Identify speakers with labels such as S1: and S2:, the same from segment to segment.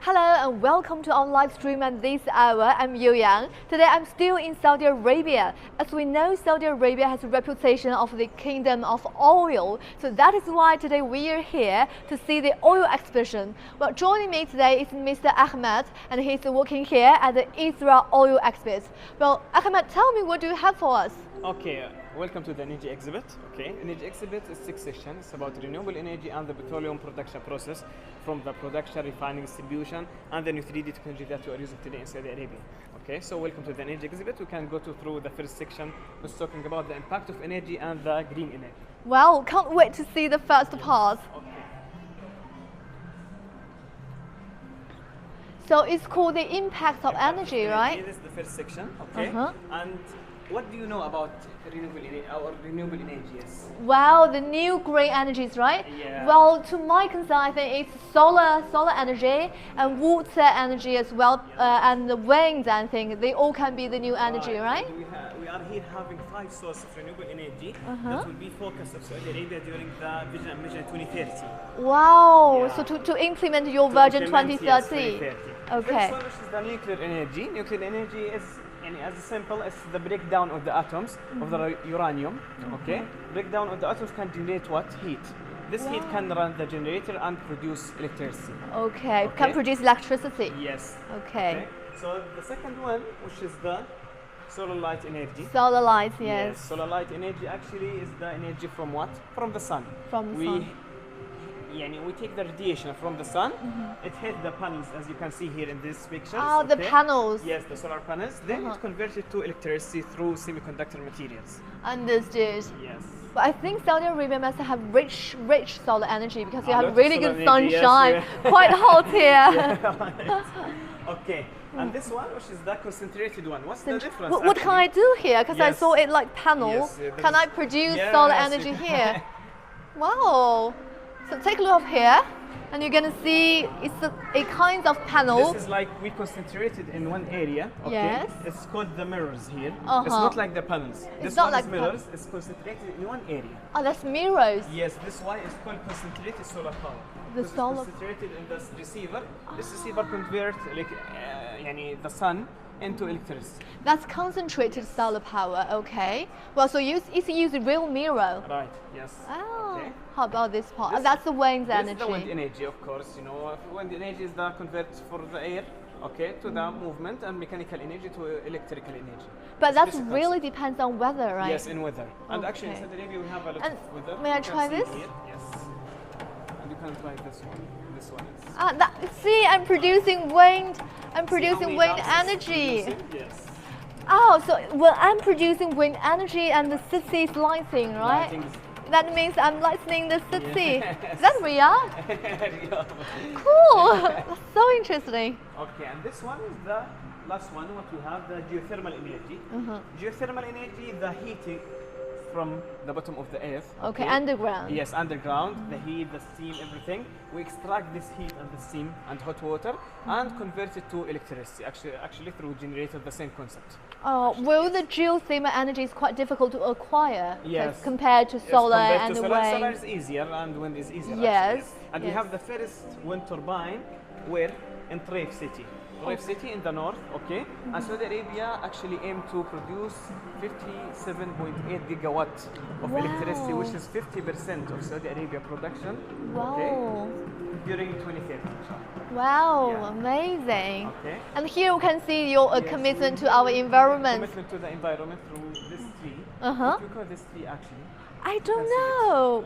S1: Hello and welcome to our live stream at this hour. I'm Yu Yang. Today I'm still in Saudi Arabia. As we know, Saudi Arabia has a reputation of the kingdom of oil. So that is why today we are here to see the oil exhibition. Well, joining me today is Mr. Ahmed, and he's working here at the Ithra oil exhibit. Well, Ahmed, tell me, what do you have for us?
S2: Okay, welcome to the energy exhibit. Okay, energy exhibit is 6 sections. It's about renewable energy and the petroleum production process, from the production, refining, distribution, and the new 3D technology that we are using today in Saudi Arabia. Okay, so welcome to the energy exhibit. We can go through the first section, that's talking about the impact of energy and the green energy.
S1: Well, can't wait to see the first part.
S2: Okay.
S1: So it's called the impact of energy, right?
S2: This is the first section. Okay. And what do you know about renewable energy? Yes.
S1: Well, the new green energies, right?
S2: Yeah.
S1: Well, to my concern, I think it's solar energy and water energy as well, and the wind. I think they all can be the new energy, right?
S2: We are here having 5 sources of renewable energy that will be focus of Saudi Arabia during the Vision and Mission 2030.
S1: Wow!
S2: Yeah.
S1: So to implement your Vision 2030.
S2: Yes, 2030.
S1: Okay.
S2: First one, which is the nuclear energy. Nuclear energy is as simple as the breakdown of the atoms of the uranium. Okay, breakdown of the atoms can generate what? Heat. This heat can run the generator and produce electricity.
S1: Okay, can produce electricity.
S2: Yes.
S1: Okay.
S2: So the second one, which is the solar light energy.
S1: Solar lights, yes.
S2: Solar light energy actually is the energy from what? From the sun.
S1: From the sun.
S2: We take the radiation from the sun, it hits the panels, as you can see here in these pictures.
S1: Oh, the panels.
S2: Yes, the solar panels. Then it converts it to electricity through semiconductor materials.
S1: Understood.
S2: Yes.
S1: But I think Saudi Arabia must have rich solar energy, because you
S2: A
S1: have
S2: lot
S1: really
S2: of
S1: good
S2: solar energy,
S1: sunshine.
S2: yes,
S1: Quite hot here.
S2: Yeah, right. Okay, and this one, which is the concentrated one. What's the difference?
S1: What can I do here? Because I
S2: Yes.
S1: saw it like panel.
S2: Yes,
S1: Can I produce
S2: Yes,
S1: solar
S2: you
S1: energy
S2: can.
S1: here? Wow. So take a look up here, and you're going to see it's a kind of panel.
S2: This is like we concentrated in one area. Okay?
S1: Yes.
S2: It's called the mirrors here.
S1: Uh-huh.
S2: It's not like the panels. This
S1: not
S2: one
S1: like
S2: is mirrors. It's concentrated in one area.
S1: Oh, that's mirrors.
S2: Yes, this one is called concentrated solar power.
S1: The
S2: This is
S1: solar-
S2: concentrated in this receiver. This receiver converts the sun into electricity.
S1: That's concentrated solar power. Okay. Well, so it's using real mirror.
S2: Right. Yes.
S1: Oh.
S2: Okay.
S1: How about this part?
S2: This-
S1: That's the wind
S2: This
S1: energy.
S2: is the wind energy, of course. You know, wind energy is the convert for the air, okay, to the movement, and mechanical energy to electrical energy.
S1: But
S2: It's
S1: that
S2: basic
S1: really
S2: concept.
S1: depends on weather, right?
S2: Yes, in weather. And actually in
S1: Okay.
S2: Saudi Arabia we have a lot
S1: And
S2: of weather.
S1: may I
S2: You can
S1: try
S2: see
S1: this?
S2: here. Yes. And you can try this one. This one is.
S1: See, I'm producing wind. I'm
S2: See how
S1: producing
S2: many
S1: wind
S2: lamps it's
S1: energy.
S2: producing? Yes.
S1: Oh, so well, I'm producing wind energy, and the city is lighting, right?
S2: Lighting is-
S1: That means I'm lightening the city.
S2: Yes.
S1: Is that real?
S2: Yeah.
S1: Cool. That's so interesting.
S2: Okay, and this one is the last one. What we have, the geothermal energy. Geothermal energy, the heating from the bottom of the earth.
S1: Okay, underground.
S2: Yes, underground, the heat, the steam, everything. We extract this heat and the steam and hot water and convert it to electricity. Actually through generator, the same concept.
S1: Oh, well, the geothermal energy is quite difficult to acquire
S2: Yes.
S1: compared to
S2: Yes,
S1: solar
S2: compared
S1: and
S2: to
S1: the
S2: solar,
S1: wind.
S2: solar is easier and wind is easier.
S1: Yes,
S2: Actually. And we
S1: yes.
S2: have the first wind turbine where in Taif City. Taif City in the north, okay? And Saudi Arabia actually aimed to produce 57.8 gigawatt of
S1: Wow.
S2: electricity, which is 50% of Saudi Arabia production.
S1: Wow.
S2: Okay? During 2030.
S1: Wow,
S2: Yeah.
S1: amazing.
S2: Okay.
S1: And here we can see your
S2: Yes.
S1: commitment to our environment.
S2: Commitment to the environment through this tree.
S1: Uh-huh.
S2: What do you call this tree actually?
S1: I don't
S2: That's it.
S1: know.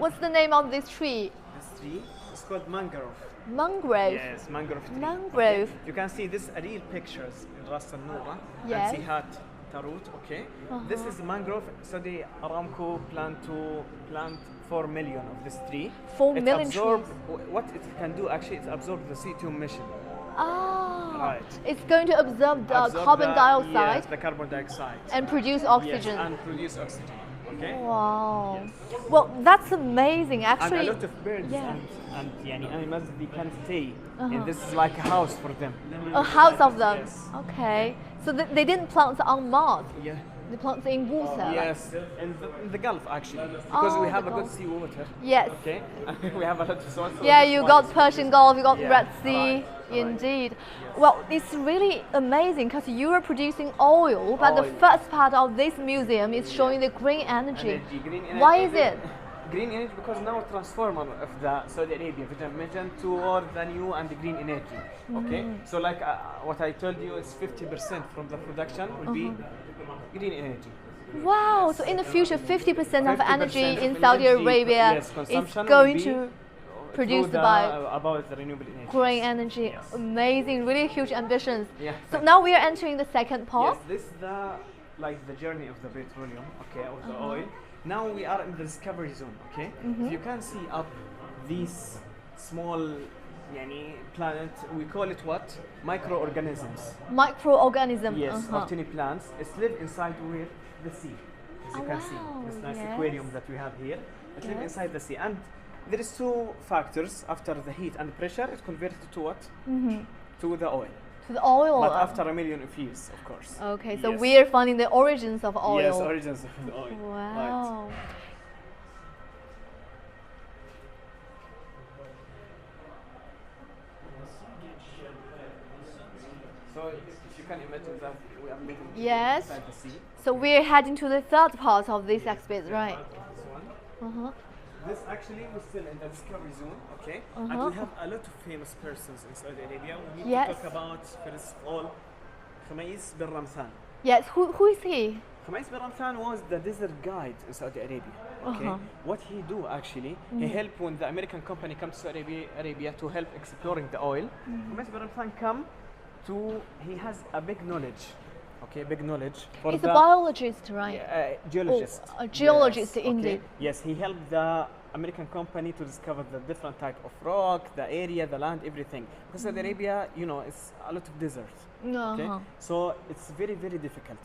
S1: What's the name of this tree?
S2: This tree is called mangrove.
S1: Mangrove.
S2: Yes, mangrove tree.
S1: Mangrove.
S2: You can see this real pictures in Ras Al Noura
S1: Yes.
S2: and Sihat Tarut. Okay, this is mangrove. Saudi Aramco plan to plant 4 million of this tree.
S1: 4
S2: It
S1: million
S2: absorb,
S1: trees.
S2: What it can do actually, it absorb the CO2 emission.
S1: Ah,
S2: Right.
S1: it's going to absorb the
S2: Absorb
S1: carbon
S2: the-
S1: dioxide
S2: Yes, the carbon dioxide.
S1: and produce
S2: Yes,
S1: oxygen.
S2: and produce oxygen. Okay.
S1: Wow.
S2: Yes.
S1: Well, that's amazing.
S2: And
S1: Actually,
S2: a lot of birds
S1: yeah.
S2: and animals, they can stay. And this is like a house for them.
S1: A house of them.
S2: Yes.
S1: Okay. So they didn't plant on Mars.
S2: Yeah.
S1: They plant in water.
S2: Yes, in the Gulf actually, because
S1: Oh,
S2: we have
S1: the
S2: a good
S1: Gulf.
S2: sea water.
S1: Yes.
S2: Okay, we have a lot of source.
S1: Yeah, you got Persian Gulf, you got
S2: Yeah,
S1: Red Sea.
S2: right.
S1: Indeed.
S2: Yes.
S1: Well, it's really amazing because you are producing oil, but the
S2: Oil.
S1: first part of this museum is showing the green energy.
S2: Green energy.
S1: Why is it?
S2: Green energy because now transformer of the Saudi Arabia vision toward the new and the green energy. Okay, so like what I told you is 50% from the production will be green energy.
S1: Wow, so in the future 50% of
S2: 50%
S1: energy
S2: of
S1: in Saudi
S2: energy,
S1: Arabia
S2: yes,
S1: is
S2: consumption will
S1: going
S2: be
S1: to produced
S2: through
S1: by
S2: about the renewable energy.
S1: green energy.
S2: Yes.
S1: Amazing, really huge ambitions.
S2: Yeah.
S1: So now we are entering the second part.
S2: Yes, this is the journey of the petroleum, okay, of the oil. Now we are in the discovery zone, okay. If you can see up these small, planet, we call it what? Microorganisms.
S1: Microorganism.
S2: Yes, or tiny plants. It's live inside where the sea, as you can see. This nice aquarium that we have here. It live inside the sea, and there is two factors. After the heat and pressure, it converted to what? To the oil.
S1: To the oil.
S2: But after a million of years, of course.
S1: Okay, so
S2: Yes.
S1: we are finding the origins of oil.
S2: Yes, origins of the oil.
S1: Wow.
S2: Right. So if you can imagine that we are living
S1: Yes.
S2: inside the sea.
S1: So we're heading to the third part of this exhibit, right?
S2: This one.
S1: Uh-huh.
S2: This actually we're still in the discovery zone, okay? And we have a lot of famous persons in Saudi Arabia. We need
S1: Yes.
S2: to talk about first of all Khumais bin Ramthan.
S1: Yes, who is he?
S2: Khumais bin Ramthan was the desert guide in Saudi Arabia. Okay, what he do actually, he helped when the American company comes to Saudi Arabia to help exploring the oil. Khumais bin Ramthan he has a big knowledge, okay, big knowledge for
S1: He's
S2: the
S1: a biologist, right?
S2: geologist.
S1: Oh, a geologist,
S2: Yes,
S1: indeed.
S2: okay. Yes, he helped the American company to discover the different type of rock, the area, the land, everything. Because Saudi Arabia, it's a lot of desert. Okay, so it's very, very difficult.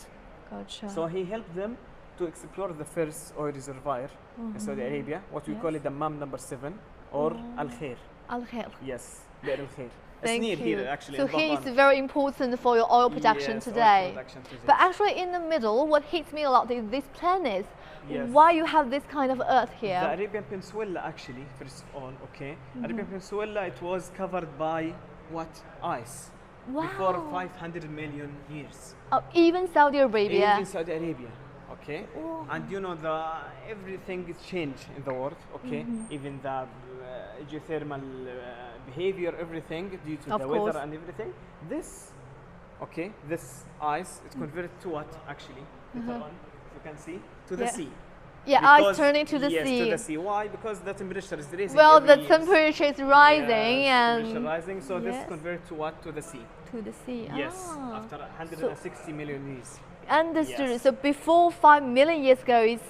S1: Gotcha.
S2: So he helped them to explore the first oil reservoir in Saudi Arabia, what we call it Dammam number 7 or Al Khair.
S1: Al Khair.
S2: Yes, Be'r Al Khair. It's
S1: Thank
S2: near
S1: you.
S2: here actually.
S1: So
S2: in
S1: he is
S2: Dammam.
S1: very important for your oil production
S2: Yes, oil
S1: today.
S2: production today.
S1: But actually in the middle, what hits me a lot is this planet.
S2: Yes.
S1: Why you have this kind of earth here?
S2: The Arabian Peninsula actually, first of all, okay. Arabian Peninsula, it was covered by what? Ice.
S1: Wow.
S2: Before 500 million years.
S1: Even Saudi Arabia.
S2: Even Saudi Arabia, okay. And everything is changed in the world, okay. Even the geothermal behavior, everything due to
S1: Of
S2: the
S1: course.
S2: weather and everything. This ice, it's converted to what actually? Later on, you can see, to the
S1: Yeah.
S2: sea.
S1: Yeah, ice
S2: Because-
S1: turning to the
S2: yes,
S1: sea.
S2: to the sea. Why? Because the temperature is raising.
S1: Well,
S2: every
S1: the
S2: years.
S1: temperature is rising
S2: Yes,
S1: and
S2: temperature rising. So this
S1: Yes.
S2: converts to what? To the sea.
S1: to the sea.
S2: Yes,
S1: Ah.
S2: after 160 million years.
S1: Understood.
S2: Yes.
S1: So before 5 million years ago, it's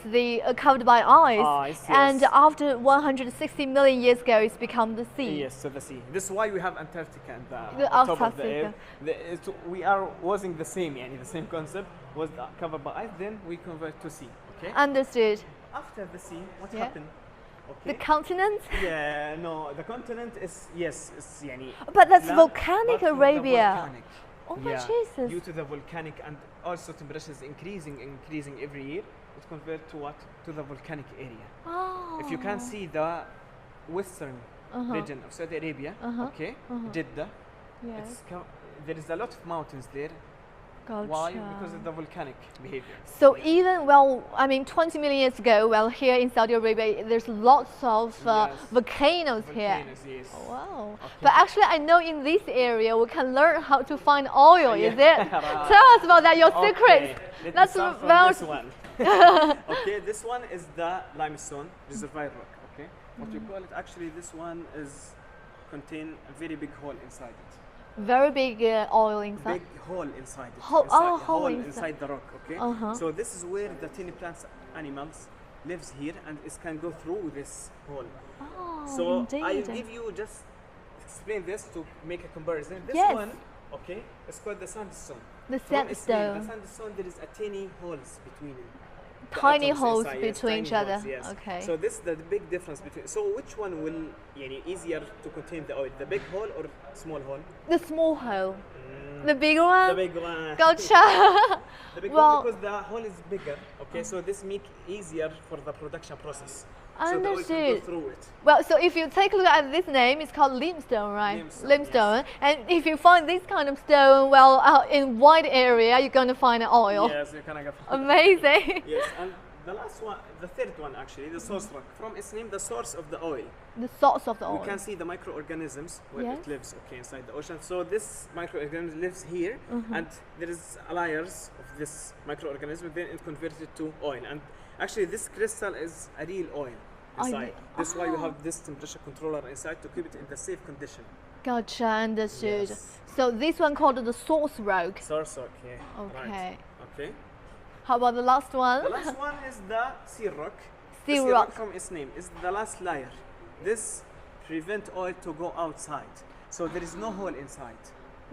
S1: covered by ice,
S2: Ice,
S1: and
S2: yes.
S1: after 160 million years ago, it's become the sea.
S2: Yes, to the sea. This is why we have Antarctica and
S1: The
S2: top of the
S1: Antarctica.
S2: air. We are using the same, the same concept was covered by ice. Then we convert to sea. Okay.
S1: Understood.
S2: After the sea, what
S1: Yeah.
S2: happened?
S1: The
S2: Okay.
S1: continent,
S2: Yeah, no, the continent is it's
S1: but that's
S2: land,
S1: volcanic
S2: but from the
S1: Arabia.
S2: volcanic.
S1: Oh my
S2: Yeah,
S1: Jesus!
S2: due to the volcanic and also temperatures increasing every year, it converts to what? To the volcanic area.
S1: Oh.
S2: If you can see the western region of Saudi Arabia, okay, Jeddah,
S1: Yes.
S2: there is a lot of mountains there.
S1: Gotcha.
S2: Why? Because of the volcanic behavior.
S1: So even 20 million years ago, here in Saudi Arabia, there's lots of
S2: Yes.
S1: volcanoes here.
S2: Volcanoes, yes.
S1: Wow.
S2: Okay.
S1: But actually, I know in this area we can learn how to find oil. Is
S2: Yeah.
S1: it?
S2: Right.
S1: Tell us about that. Your secrets.
S2: Let me
S1: That's
S2: start from
S1: well.
S2: this one. Okay, this one is the limestone reservoir rock. Okay, what we call it actually, this one is contain a very big hole inside it.
S1: Very big oil inside.
S2: Big hole inside it.
S1: Hole-
S2: inside,
S1: oh, hole
S2: inside
S1: inside.
S2: the rock. Okay, so this is where the tiny plants animals lives here, and it can go through this hole.
S1: Oh,
S2: So
S1: indeed.
S2: I give you just explain this to make a comparison. This
S1: Yes.
S2: one, okay, it's called the sandstone.
S1: The
S2: From its name,
S1: sandstone.
S2: the sandstone, there is a tiny holes between it. The
S1: Tiny
S2: atoms
S1: holes
S2: inside, yes,
S1: between
S2: tiny
S1: each other.
S2: holes, yes.
S1: Okay.
S2: So this is the big difference between. So which one will easier to contain the oil? The big hole or small hole?
S1: The small hole. The big one.
S2: The big one.
S1: Gotcha.
S2: The big
S1: Well-
S2: one because the hole is bigger. Okay, so this make easier for the production process. So the oil can go
S1: Understood.
S2: through it.
S1: Well, so if you take a look at this name, it's called limestone, right?
S2: Limestone,
S1: And if you find this kind of stone, well, in wide area, you're going to find oil.
S2: Yes, you can get.
S1: Amazing.
S2: Yes, and the last one, the third one actually, the source rock. From its name, the source of the oil.
S1: The source of the oil.
S2: We can see the microorganisms where
S1: Yes.
S2: it lives, okay, inside the ocean. So this microorganism lives here, and there is layers of this microorganism. Then it converts it to oil, and actually this crystal is a real oil inside. That's why we have this temperature controller inside to keep it in the safe condition.
S1: Gotcha, understood.
S2: Yes.
S1: So this one called the source rock.
S2: Source rock, yeah.
S1: Okay.
S2: Right. Okay.
S1: How about the last one?
S2: The last one is the seal rock.
S1: Seal
S2: The seal
S1: rock.
S2: rock from its name is the last layer. This prevent oil to go outside, so there is no hole inside.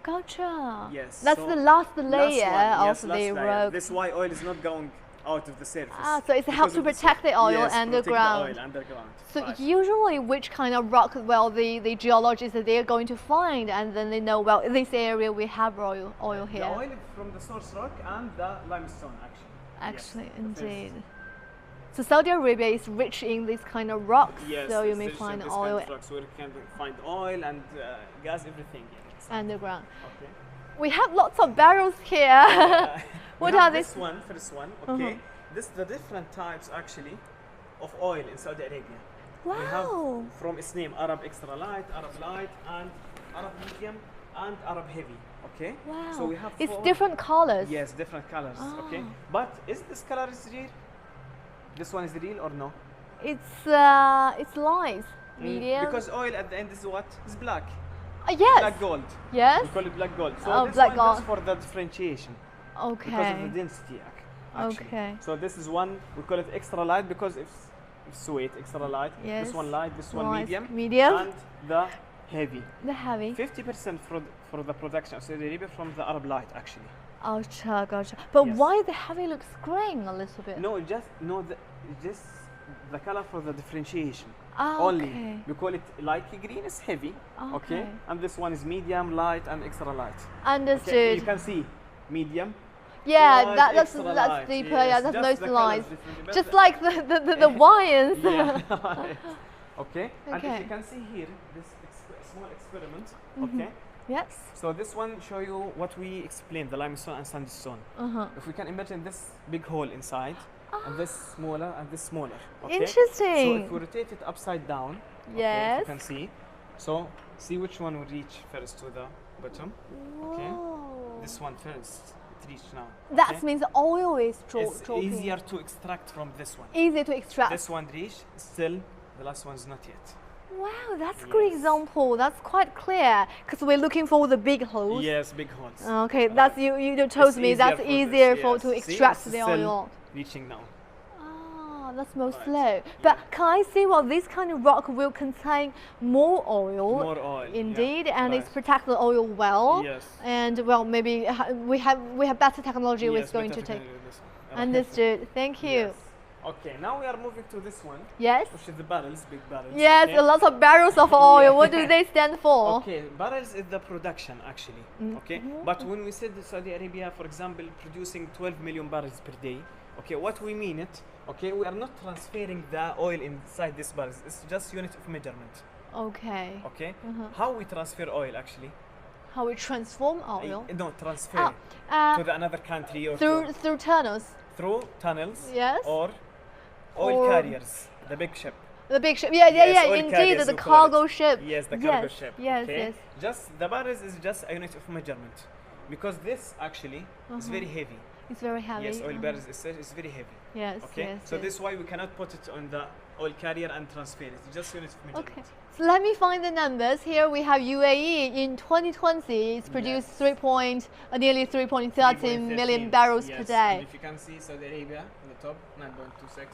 S1: Gotcha.
S2: Yes.
S1: That's
S2: so
S1: the last
S2: last
S1: layer
S2: one, yes,
S1: of
S2: last
S1: the
S2: layer.
S1: rock.
S2: This is why oil is not going out of the surface.
S1: Ah, so it helps to
S2: Because of this-
S1: protect the oil
S2: yes,
S1: underground.
S2: Protect the oil underground.
S1: So
S2: Right.
S1: usually which kind of rock, well, the geologists, they're going to find, and then they know, well, in this area we have oil here.
S2: The oil from the source rock and the limestone, actually.
S1: Actually,
S2: Yes, the
S1: indeed.
S2: first.
S1: So Saudi Arabia is rich in these kind of rocks,
S2: Yes,
S1: so you
S2: it's
S1: may
S2: rich in
S1: find
S2: this
S1: oil
S2: kind of rocks where you can find oil and gas, everything. Yes.
S1: underground.
S2: Okay.
S1: We have lots of barrels here. What
S2: We have
S1: are
S2: this
S1: these?
S2: one, first one, okay. This is the different types actually of oil in Saudi Arabia. We have
S1: Wow.
S2: from its name Arab extra light, Arab light, and Arab medium, and Arab heavy. Okay.
S1: Wow.
S2: So we have
S1: It's
S2: four-
S1: different colors.
S2: Yes, different colors. Okay.
S1: Ah.
S2: But is this color is real? This one is real or no?
S1: It's light, medium.
S2: Because oil at the end is what? Is black.
S1: Yes.
S2: Black gold.
S1: Yes.
S2: We call it black gold. So
S1: Oh,
S2: this
S1: black
S2: one
S1: gold.
S2: just for the differentiation. Because of the
S1: Okay.
S2: density actually.
S1: Okay.
S2: So this is one, we call it extra light because it's sweet, extra light.
S1: Yes.
S2: This one light, this one
S1: Light,
S2: medium.
S1: medium.
S2: And the heavy.
S1: The heavy.
S2: 50% for the production of Saudi Arabia from the Arab light actually.
S1: Gotcha, gotcha. But
S2: Yes.
S1: why the heavy looks graying a little bit?
S2: No, just the color for the differentiation.
S1: Ah,
S2: Only.
S1: okay.
S2: We call it light green is heavy. Okay.
S1: Okay.
S2: And this one is medium, light, and extra light.
S1: Understood.
S2: Okay. You can see medium.
S1: Yeah,
S2: light,
S1: that's
S2: extra
S1: that's
S2: light,
S1: deeper.
S2: yes,
S1: Yeah, that's
S2: just
S1: most
S2: the colours
S1: lines.
S2: different, but
S1: Just
S2: the-
S1: like the wines.
S2: Yeah. Okay. And if
S1: Okay.
S2: you can see here, this small experiment. Okay.
S1: Yes.
S2: So this one show you what we explained, the limestone and sandstone. If we can imagine this big hole inside, and this smaller and this smaller. Okay?
S1: Interesting.
S2: So if we rotate it upside down, okay, if
S1: Yes.
S2: you can see. So see which one will reach first to the bottom. Okay.
S1: Whoa.
S2: This one first. It reached now.
S1: That
S2: okay?
S1: means oil is
S2: It's
S1: dropping.
S2: easier to extract from this one.
S1: Easier to extract.
S2: This one reached, still the last one is not yet.
S1: Wow, that's a great
S2: Yes.
S1: example. That's quite clear because we're looking for the big holes.
S2: Yes, big holes.
S1: Okay, that's you told
S2: It's
S1: me that's
S2: for this,
S1: easier for
S2: yes.
S1: to
S2: See,
S1: extract
S2: it's
S1: the
S2: still
S1: oil.
S2: reaching now.
S1: Ah, that's more
S2: Right.
S1: slow. But can I see, well, this kind of rock will contain more oil.
S2: More oil. yeah.
S1: Indeed, and it's
S2: Right.
S1: protect the oil well.
S2: Yes.
S1: And well, maybe we have better technology
S2: Yes,
S1: we're going
S2: better
S1: to take.
S2: technology with this one.
S1: Understood. Thank you.
S2: Yes. Okay, now we are moving to this one,
S1: Yes.
S2: which is the barrels, big barrels.
S1: Yes,
S2: okay?
S1: a lot of barrels of oil. What do they stand for?
S2: Okay, barrels is the production actually. Okay, but when we said Saudi Arabia, for example, producing 12 million barrels per day, okay, what we mean it? Okay, we are not transferring the oil inside this barrels. It's just unit of measurement.
S1: Okay.
S2: Okay, how we transfer oil actually?
S1: How we transform oil?
S2: No, transfer
S1: Ah,
S2: to the another country or
S1: through tunnels.
S2: through tunnels.
S1: Yes.
S2: Or oil
S1: Or-
S2: carriers, the big ship.
S1: The big ship. Yeah,
S2: Yes,
S1: yeah,
S2: oil
S1: indeed.
S2: carriers
S1: The
S2: we call it.
S1: cargo ship.
S2: Yes, the cargo
S1: Yes,
S2: ship.
S1: yes,
S2: okay?
S1: yes.
S2: Just the barrels is just a unit of measurement, because this actually is very heavy.
S1: It's very heavy.
S2: Yes, oil barrels is very heavy.
S1: Yes,
S2: Okay,
S1: yes.
S2: so
S1: yes.
S2: this is why we cannot put it on the oil carrier and transfer it. It's just unit of measurement.
S1: Okay. So let me find the numbers. Here we have UAE in 2020. It's produced nearly 3.30 million
S2: 3.13,
S1: barrels per
S2: yes.
S1: day.
S2: And if you can see Saudi Arabia on the top, 9.26.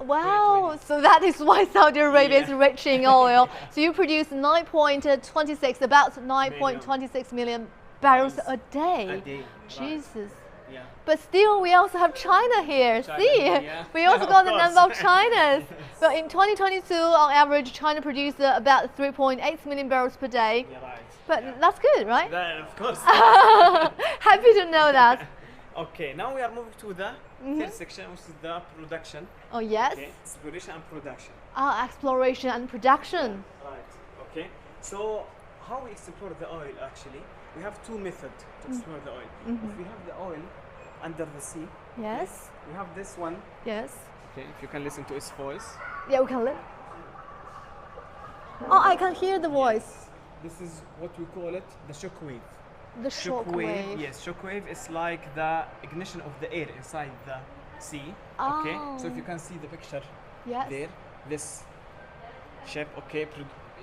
S1: Wow,
S2: 2020.
S1: so that is why Saudi Arabia is
S2: Yeah.
S1: rich in oil. So you produce 9.26, about 9.26 million barrels a day.
S2: A day. Right.
S1: Jesus.
S2: Yeah.
S1: But still, we also have China here.
S2: China,
S1: See,
S2: yeah.
S1: we also
S2: Of
S1: got the
S2: course.
S1: number of Chinas. But in 2022, on average, China produced about 3.8 million barrels per day.
S2: Yeah, right.
S1: But
S2: yeah.
S1: that's good, right?
S2: That, of course.
S1: Happy to know that.
S2: Okay, now we are moving to the third section, which is the production.
S1: Oh, yes.
S2: Okay, exploration and production.
S1: Ah, exploration and production.
S2: Right. Okay. So how we explore the oil actually? We have two methods to explore the oil. If we have the oil under the sea,
S1: Yes.
S2: we have this one.
S1: Yes.
S2: Okay, if you can listen to its voice.
S1: Yeah, we can live. Oh, I can hear the voice.
S2: This is what we call it, the shock wave.
S1: The shock wave.
S2: Yes, shock wave is like the ignition of the air inside the sea. Okay, so if you can see the picture
S1: Yes.
S2: there, this shape, okay,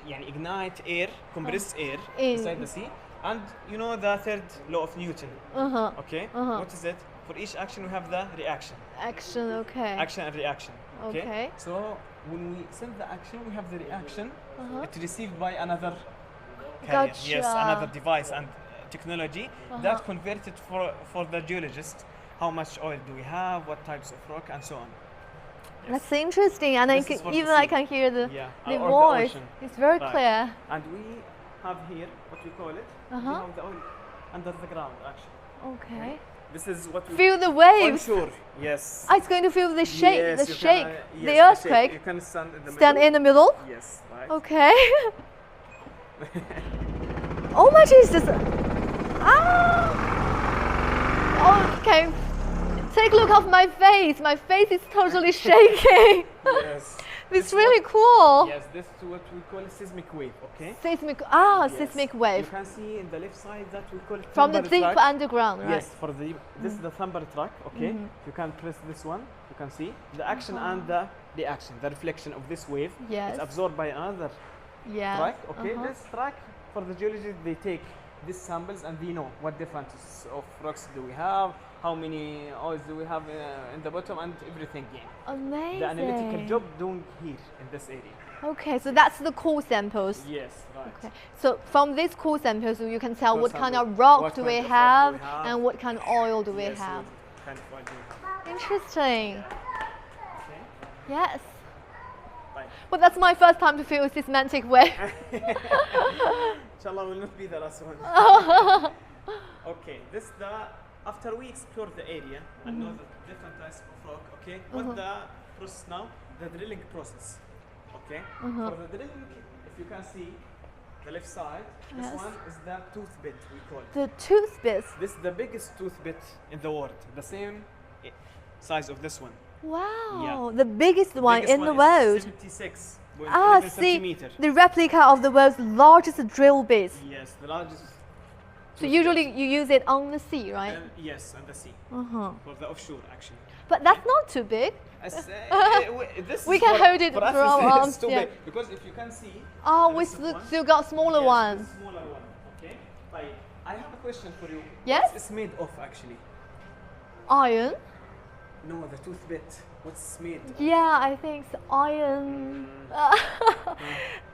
S2: يعني ignite air, compress air inside the sea. And you know the third law of Newton. Okay, what is it? For each action we have the reaction.
S1: Action, okay.
S2: Action and reaction.
S1: Okay.
S2: So when we send the action, we have the reaction. It's received by another carrier.
S1: Gotcha.
S2: Yes, another device and technology that converted for the geologist. How much oil do we have? What types of rock and so on.
S1: That's interesting, and
S2: This is for the
S1: even I
S2: sea.
S1: can hear the
S2: Or the
S1: voice.
S2: ocean.
S1: It's very
S2: Right.
S1: clear.
S2: And we have here what we call it. We have the oil under the ground actually.
S1: Okay.
S2: This is what we
S1: Feel the waves.
S2: onshore. Yes.
S1: Ah, it's going to feel the shake,
S2: Yes,
S1: the
S2: you can,
S1: shake,
S2: yes,
S1: the
S2: shake.
S1: earthquake.
S2: You can stand in the
S1: Stand
S2: middle.
S1: in the middle.
S2: Yes, right.
S1: Okay. Oh my Jesus! Ah! Oh, okay. Take a look of my face. My face is totally shaking.
S2: Yes.
S1: It's really cool.
S2: Yes, this is what we call seismic wave, okay?
S1: Seismic,
S2: Yes.
S1: seismic
S2: You
S1: wave.
S2: can see in the left side that we call
S1: From the
S2: thunder
S1: deep
S2: track.
S1: underground, right?
S2: Yes, for the this is the thumper track, okay? You can press this one, you can see the action and the reaction, the reflection of this wave.
S1: Yes.
S2: It's absorbed by another
S1: Yeah.
S2: track, okay? This track for the geologists, they take these samples and they know what differences of rocks do we have, how many oils do we have in the bottom, and everything. Yeah.
S1: Amazing.
S2: The analytical job doing here in this area.
S1: Okay, so that's the core samples.
S2: Yes, right.
S1: Okay. So from these core samples, you can tell
S2: Core
S1: what kind
S2: sample,
S1: of rock
S2: what
S1: do
S2: kind
S1: we
S2: of rock
S1: have
S2: do we have.
S1: and what kind of oil do we
S2: Yes,
S1: have.
S2: what kind of oil do we have.
S1: Interesting.
S2: Okay.
S1: Yes.
S2: Right.
S1: Well, that's my first time to feel a seismic wave.
S2: Inshallah will not be the last one. Okay, this is the after we explore the area and know the different types of rock. Okay, what the process now? The drilling process. Okay, for the drilling, if you can see the left side, this
S1: Yes.
S2: one is the tooth bit we call it.
S1: The toothpicks.
S2: This is the biggest tooth bit in the world, the same size of this one.
S1: Wow, the biggest one
S2: Biggest
S1: in the
S2: is
S1: world.
S2: 76.11
S1: Ah, see,
S2: centimeter.
S1: the replica of the world's largest drill bit.
S2: Yes, the largest.
S1: So usually you use it on the sea, right?
S2: Yes, and the sea for the offshore actually.
S1: But that's not too big.
S2: This
S1: We
S2: is
S1: can
S2: for-
S1: hold it
S2: for us
S1: for our
S2: it's
S1: arms,
S2: too
S1: yeah.
S2: big, because if you can see.
S1: Oh, we
S2: this one,
S1: still got smaller
S2: yes,
S1: ones.
S2: this smaller one. Okay. Right. I have a question for you.
S1: Yes?
S2: What's it made of actually?
S1: Iron?
S2: No, the tooth bit. What's it made?
S1: Yeah, I think it's iron.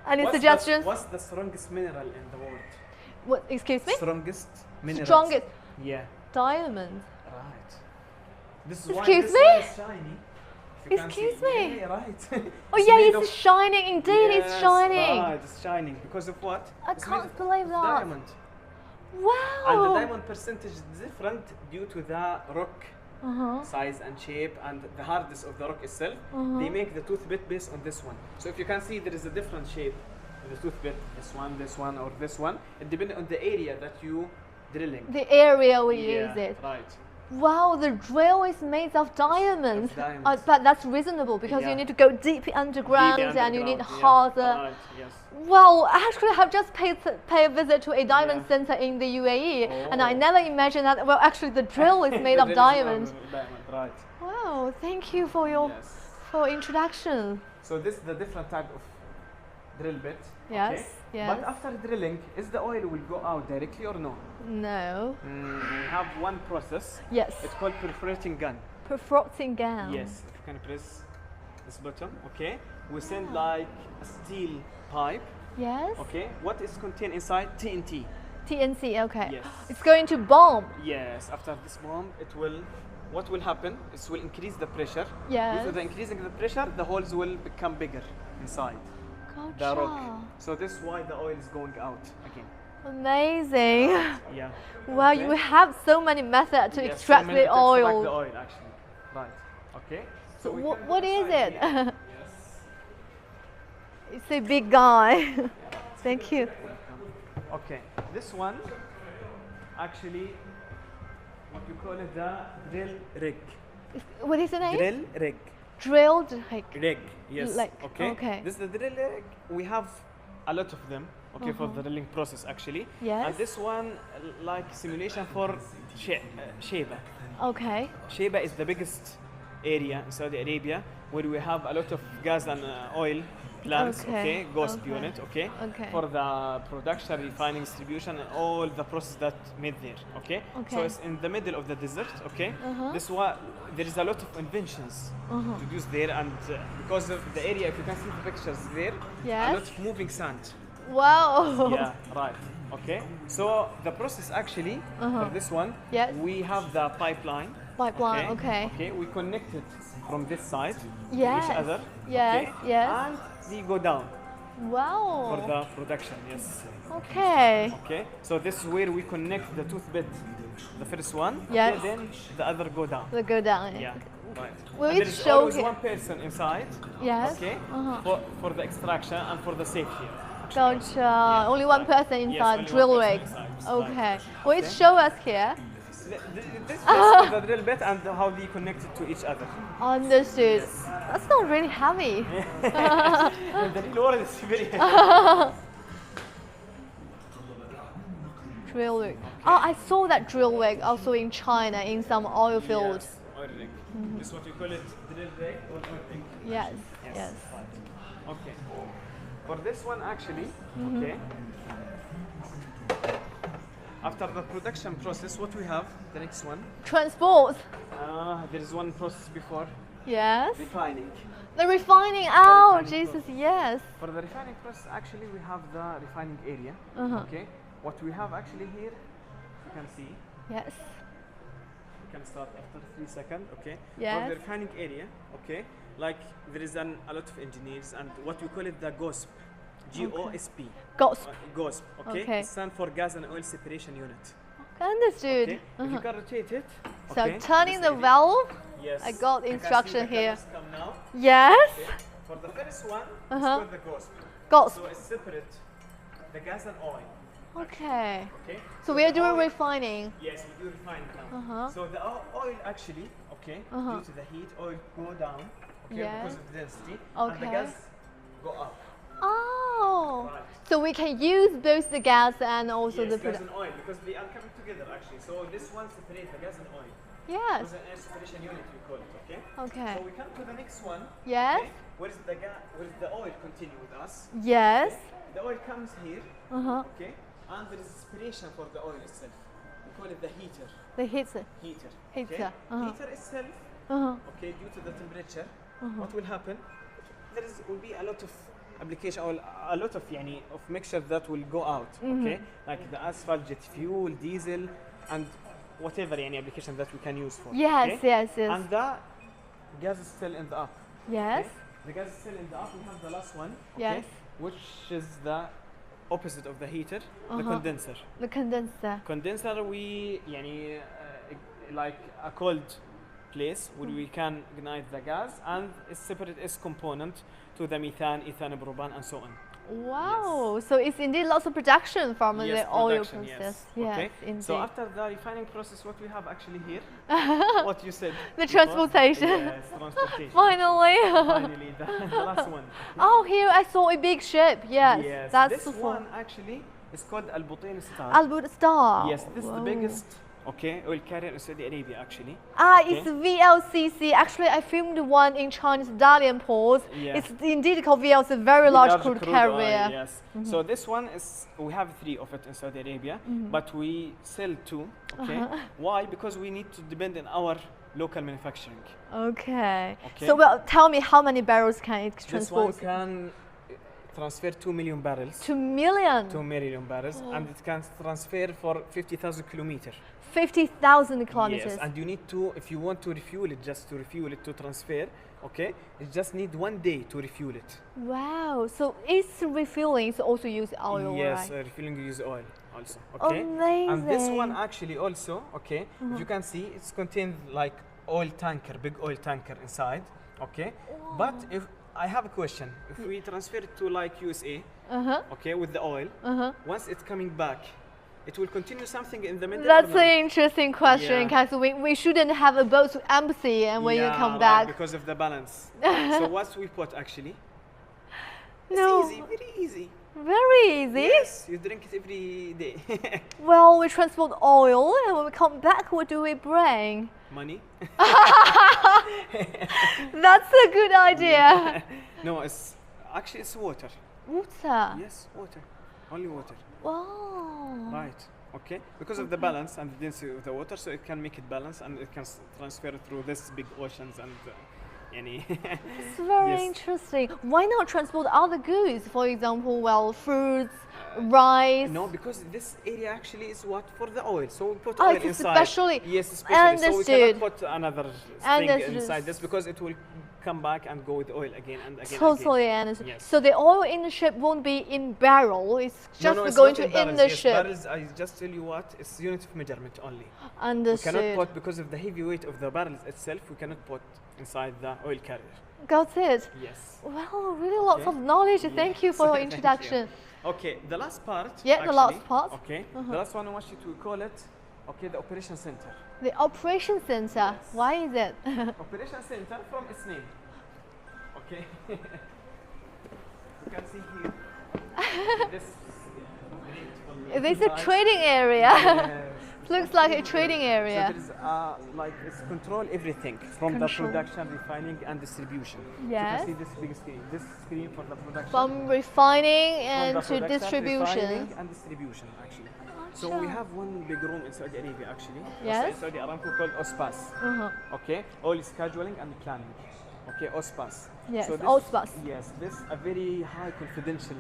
S1: Any
S2: What's
S1: suggestions?
S2: What's the strongest mineral in the world?
S1: What? Excuse me?
S2: Strongest mineral.
S1: Strongest
S2: Yeah.
S1: diamond.
S2: Right. This is why
S1: Excuse
S2: this
S1: me?
S2: one is shiny. If you can
S1: Excuse
S2: see.
S1: me?
S2: Yeah, right.
S1: Oh yeah,
S2: made
S1: it's
S2: of-
S1: shining. Indeed, it's
S2: Yes,
S1: shining.
S2: Right, it's shining because of what?
S1: I
S2: It's made
S1: can't
S2: of
S1: believe that.
S2: Diamond.
S1: Wow.
S2: And the diamond percentage is different due to the rock size and shape and the hardness of the rock itself. They make the tooth bit based on this one. So if you can see, there is a different shape in the tooth bit. This one, or this one. It depends on the area that you drilling.
S1: The area we
S2: Yeah,
S1: use it.
S2: Right.
S1: Wow, the drill is made of diamonds.
S2: diamonds.
S1: But that's reasonable because
S2: Yeah.
S1: you need to go deep underground,
S2: Deep
S1: and you need
S2: underground,
S1: harder.
S2: Yeah, right, yes.
S1: Well, actually, I have just paid a visit to a diamond
S2: Yeah.
S1: center in the UAE, and I
S2: Oh.
S1: never imagined that. Well, actually, the drill is made
S2: The
S1: of
S2: drill is
S1: diamonds.
S2: Diamond, right.
S1: Wow, thank you for your
S2: Yes.
S1: introduction.
S2: So this is the different type of drill bit.
S1: Yes,
S2: Okay?
S1: yes.
S2: But after drilling, is the oil will go out directly or no?
S1: No.
S2: We have one process.
S1: Yes.
S2: It's called perforating gun.
S1: Perforating gun.
S2: Yes. If you can press this button, okay. We send like a steel pipe.
S1: Yes.
S2: Okay. What is contained inside? TNT.
S1: TNC. Okay.
S2: Yes.
S1: It's going to bomb.
S2: Yes. After this bomb, it will. What will happen? It will increase the pressure.
S1: Yes.
S2: Due to the increasing the pressure, the holes will become bigger inside the
S1: Gotcha.
S2: rock. So this is why the oil is going out again.
S1: Amazing.
S2: Yeah.
S1: Wow,
S2: Okay.
S1: you have so many methods to
S2: Yes,
S1: extract
S2: so many
S1: the
S2: methods to
S1: oil.
S2: extract the oil actually. Right. Okay.
S1: So
S2: we can
S1: what
S2: go
S1: is
S2: inside
S1: it?
S2: here. Yes.
S1: It's a big guy. Thank you.
S2: Okay. This one actually what we call it the drill rig.
S1: What is the name?
S2: Drill rig.
S1: Drilled rig.
S2: Rig. Yes.
S1: Like,
S2: okay.
S1: okay.
S2: This is the drill rig. We have a lot of them. Okay, for the drilling process actually.
S1: Yes.
S2: And this one like simulation for Sheba.
S1: Okay.
S2: Sheba is the biggest area in Saudi Arabia where we have a lot of gas and oil plants, okay, GOSP unit, okay, for the production, refining, distribution, and all the process that made there, okay. So it's in the middle of the desert, okay. This one, there is a lot of inventions produced there, and because of the area, if you can see the pictures there, a lot of moving sand.
S1: Wow.
S2: Yeah, right. Okay. So the process actually for this one, we have the pipeline.
S1: Pipeline, okay.
S2: Okay, we connect it from this side to
S1: Yes.
S2: each other.
S1: Yes,
S2: okay?
S1: yes.
S2: And they go down
S1: Wow.
S2: for the production, yes.
S1: Okay.
S2: Okay, so this is where we connect the tooth bit, the first one,
S1: Yes.
S2: okay, then the other go down.
S1: They go down.
S2: Yeah, right.
S1: Will
S2: And
S1: it
S2: there is
S1: show
S2: always
S1: here?
S2: one person inside,
S1: Yes.
S2: okay, for the extraction and for the safety.
S1: Gotcha. Only one person inside,
S2: only
S1: drill
S2: one person
S1: rig.
S2: inside.
S1: Okay.
S2: Right.
S1: Will it show us here?
S2: This is the drill bit and how they connect it to each other.
S1: Understood. That's not really heavy.
S2: And the real world is very heavy.
S1: Drill rig. Oh, I saw that drill rig also in China in some oil fields.
S2: Yes, oil rig. This is what you call it, drill rig or oil rig.
S1: Yes. Yes.
S2: Right. Okay. For this one actually, okay. After the production process, what we have, the next one.
S1: Transport.
S2: There is one process before.
S1: Yes.
S2: Refining.
S1: The refining. Oh,
S2: refining
S1: Jesus. Yes.
S2: For the refining process, actually, we have the refining area. Okay. What we have actually here, you can see.
S1: Yes.
S2: We can start after 3 seconds. Okay.
S1: Yes.
S2: For the refining area, okay. Like there is a lot of engineers and what we call it the GOSP. GOSP.
S1: GOSP.
S2: GOSP. Okay.
S1: Okay.
S2: It stands for gas and oil separation unit.
S1: Understood.
S2: Okay. If you can rotate it.
S1: So
S2: okay,
S1: turning
S2: this
S1: the
S2: area.
S1: valve.
S2: Yes.
S1: I got
S2: You can see
S1: instruction
S2: the
S1: here.
S2: colors come now.
S1: Yes.
S2: Okay. For the first one, it's called the GOSP.
S1: GOSP.
S2: So it's separate the gas and oil.
S1: Okay.
S2: Okay.
S1: So we are doing
S2: oil-
S1: refining.
S2: Yes, we do refining now. So the oil actually, okay, due to the heat, oil go down, okay,
S1: Yes.
S2: because of the density, and the
S1: Okay.
S2: gas go up.
S1: Oh.
S2: Right.
S1: So we can use both the gas and also
S2: Yes,
S1: the
S2: gas and oil, because they are coming together actually. So this one separates the gas and oil.
S1: Yes.
S2: It's an air separation unit we call it, okay?
S1: Okay.
S2: So we come to the next one.
S1: Yes.
S2: Okay? Where is the oil continue with us?
S1: Yes.
S2: The oil comes here, okay? And there is aspiration for the oil itself. We call it the heater.
S1: The heater.
S2: Heater.
S1: Heater,
S2: Okay? Heater itself, okay, due to the temperature, what will happen? Will be a lot of application or a lot of of mixture that will go out, okay? Like the asphalt, jet fuel, diesel, and whatever application that we can use for.
S1: Yes,
S2: okay?
S1: yes, yes.
S2: And the gas is still in the up.
S1: Yes.
S2: Okay? The gas is still in the up. We have the last one,
S1: Yes.
S2: which is the opposite of the heater, the condenser.
S1: The condenser.
S2: Condenser, we like a cold place where we can ignite the gas and it's separate its component to the methane, ethane, propan, and so on.
S1: Wow. So it's indeed lots of production from
S2: Yes,
S1: the oil
S2: production,
S1: process.
S2: yes. Okay.
S1: Indeed.
S2: So after the refining process, what we have actually here, what you said.
S1: The
S2: before,
S1: transportation.
S2: Yes, transportation.
S1: Finally.
S2: Finally, the last one.
S1: Oh, here I saw a big ship. Yes.
S2: Yes,
S1: That's
S2: this
S1: the
S2: one actually is called Al Butain Star.
S1: Albert Star.
S2: Yes, this is the biggest oil carrier in Saudi Arabia actually.
S1: Ah,
S2: Okay.
S1: it's VLCC. Actually, I filmed one in China's Dalian port.
S2: Yeah.
S1: It's indeed called VLCC, a very large crude
S2: oil,
S1: carrier.
S2: yes. So this one is, we have 3 of it in Saudi Arabia, but we sell 2, okay? Why? Because we need to depend on our local manufacturing.
S1: Okay.
S2: Okay.
S1: So, well, tell me how many barrels can it
S2: This one
S1: transport?
S2: can transfer 2 million barrels.
S1: 2 million.
S2: 2 million barrels, and it can transfer for 50,000 kilometers.
S1: 50,000 kilometers.
S2: Yes, and you need to, if you want to refuel it, just to refuel it to transfer, okay? You just need 1 day to refuel it.
S1: Wow. So it's refueling, so also use oil,
S2: Yes,
S1: right?
S2: refueling use oil. also. Okay.
S1: Amazing.
S2: And this one actually also, okay, if you can see, it's contained like oil tanker, big oil tanker inside. Okay. But if I have a question, if we transfer it to like USA, okay, with the oil, once it's coming back, it will continue something in the middle.
S1: That's an interesting question, because we shouldn't have a boat empty and when you come back.
S2: Because of the balance. So what we put actually?
S1: No.
S2: It's easy, very easy.
S1: Very easy.
S2: Yes, you drink it every day.
S1: Well, we transport oil, and when we come back, what do we bring?
S2: Money.
S1: That's a good idea.
S2: No, it's actually it's water.
S1: Water.
S2: Yes, water. Only water.
S1: Wow.
S2: Right. Okay. Because of the balance and the density of the water, so it can make it balance and it can transfer through this big oceans and any.
S1: It's very interesting. Why not transport other goods? For example, well, fruits, rice.
S2: No, because this area actually is what for the oil. So we put oil inside.
S1: Especially.
S2: Yes, especially.
S1: Understood.
S2: So we cannot put another thing inside this because it will come back and go with oil again and again.
S1: Totally understand.
S2: Yes.
S1: So the oil in the ship won't be in barrel. It's just
S2: it's
S1: going
S2: not
S1: to
S2: barrels.
S1: in the
S2: yes,
S1: ship.
S2: Barrels, I just tell you what, it's unit of measurement only.
S1: Understood.
S2: We cannot put, because of the heavy weight of the barrels itself, we cannot put inside the oil carrier.
S1: Got it.
S2: Yes.
S1: Well, really lots of knowledge. Thank you for your introduction.
S2: Okay, the last part.
S1: Yeah,
S2: actually,
S1: the last part.
S2: Okay, the last one I want you to call it, okay, the operation center.
S1: The operation center.
S2: Yes.
S1: Why is it?
S2: Operation center from its name. Okay. You can see here. This
S1: This is a trading area.
S2: Yes.
S1: Looks like a trading area.
S2: So there is like it's control everything from the production, refining, and distribution.
S1: Yes.
S2: So you can see this big screen. This screen for the production.
S1: From refining and
S2: from the
S1: to
S2: production,
S1: distribution.
S2: refining, and distribution actually. So we have one big room in Saudi Arabia actually.
S1: Yes.
S2: In Saudi Aramco called OSPAS. Okay. Oil scheduling and planning. Okay, OSPAS.
S1: Yes,
S2: so this,
S1: OSPAS.
S2: Yes, this a very high confidential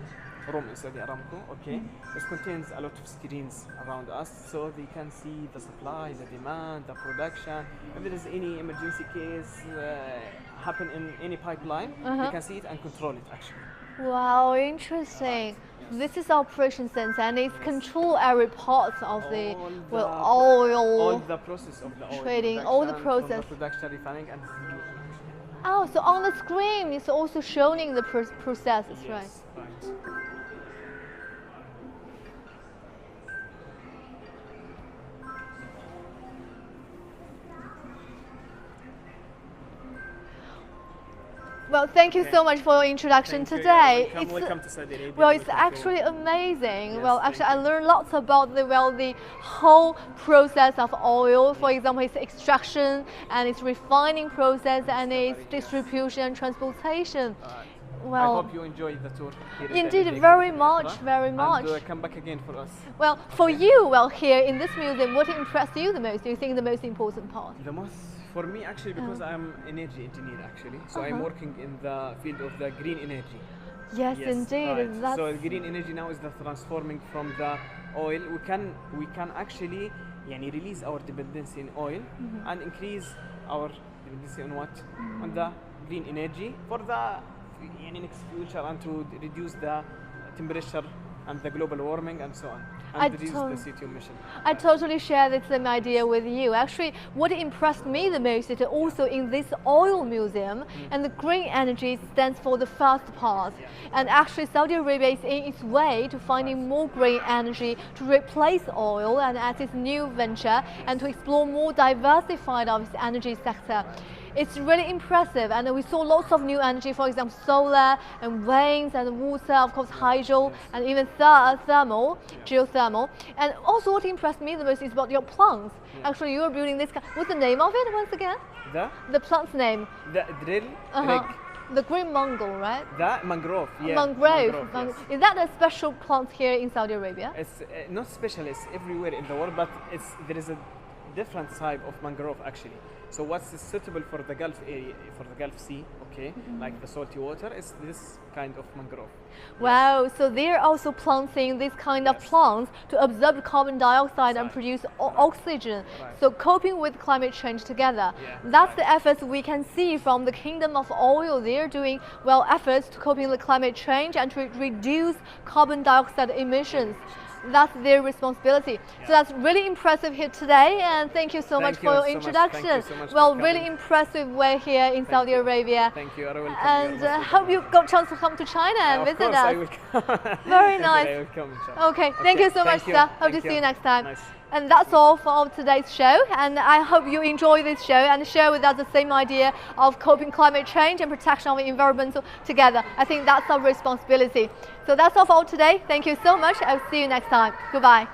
S2: room in Saudi Aramco. Okay, this contains a lot of screens around us, so they can see the supply, the demand, the production. If there is any emergency case happen in any pipeline, you can see it and control it actually.
S1: Wow, interesting. This is operation center, and it's control every part of the oil.
S2: All the process of the oil
S1: trading, all the process.
S2: From the production, refining, and distribution.
S1: Oh, so on the screen it's also showing the processes,
S2: Yes,
S1: right? Well, thank you so much for your introduction today.
S2: Welcome to Saudi Arabia.
S1: Well, it's actually amazing. Yes, well, actually, I learned lots about the whole process of oil. For example, its extraction and its refining process and its distribution and transportation. Well,
S2: I hope you enjoyed the tour.
S1: Indeed, very much, very much.
S2: And come back again for us.
S1: Well, for you, well, here in this museum, what impressed you the most? Do you think the most important part?
S2: The most, for me, actually, because I'm energy engineer, actually. So I'm working in the field of the green energy.
S1: Yes, indeed.
S2: Right. So green energy now is the transforming from the oil. We can actually release our dependency in oil and increase our dependency on what? On the green energy for the next future, and to reduce the temperature and the global warming and so on, and reduce the CO2 emission.
S1: I totally share the same idea with you. Actually, what impressed me the most is also in this oil museum, and the green energy stands for the first part. And actually, Saudi Arabia is in its way to finding more green energy to replace oil, and as its new venture, and to explore more diversified of its energy sector. It's really impressive, and we saw lots of new energy, for example, solar and winds and water, of course, hydro, and even thermal, geothermal. And also what impressed me the most is about your plants. Actually, you are building this, what's the name of it once again? The plant's name?
S2: The drill rig.
S1: The green mango, right?
S2: The mangrove, yeah.
S1: Mangrove.
S2: Yes.
S1: Is that a special plant here in Saudi Arabia?
S2: It's not special, it's everywhere in the world, but there is a different type of mangrove actually. So what's suitable for the Gulf area, for the Gulf Sea, okay, like the salty water, is this kind of mangrove.
S1: Wow, so they're also planting this kind of plants to absorb carbon dioxide and produce oxygen. So coping with climate change together. That's the efforts we can see from the Kingdom of Oil. They're doing efforts to coping with climate change and to reduce carbon dioxide emissions. that's their responsibility. So that's really impressive here today, and thank you so much for your introduction.
S2: Thank you so much
S1: well, really impressive way here in Saudi Arabia.
S2: Thank you.
S1: And hope you got a chance to come to China and visit us.
S2: I will come.
S1: Very nice.
S2: I will come, inshallah.
S1: Okay, thank you so much, sir. Hope to see you next time.
S2: Nice.
S1: And that's all for today's show, and I hope you enjoy this show and share with us the same idea of coping climate change and protection of the environment together. I think that's our responsibility. So that's all for today. Thank you so much. I'll see you next time. Goodbye.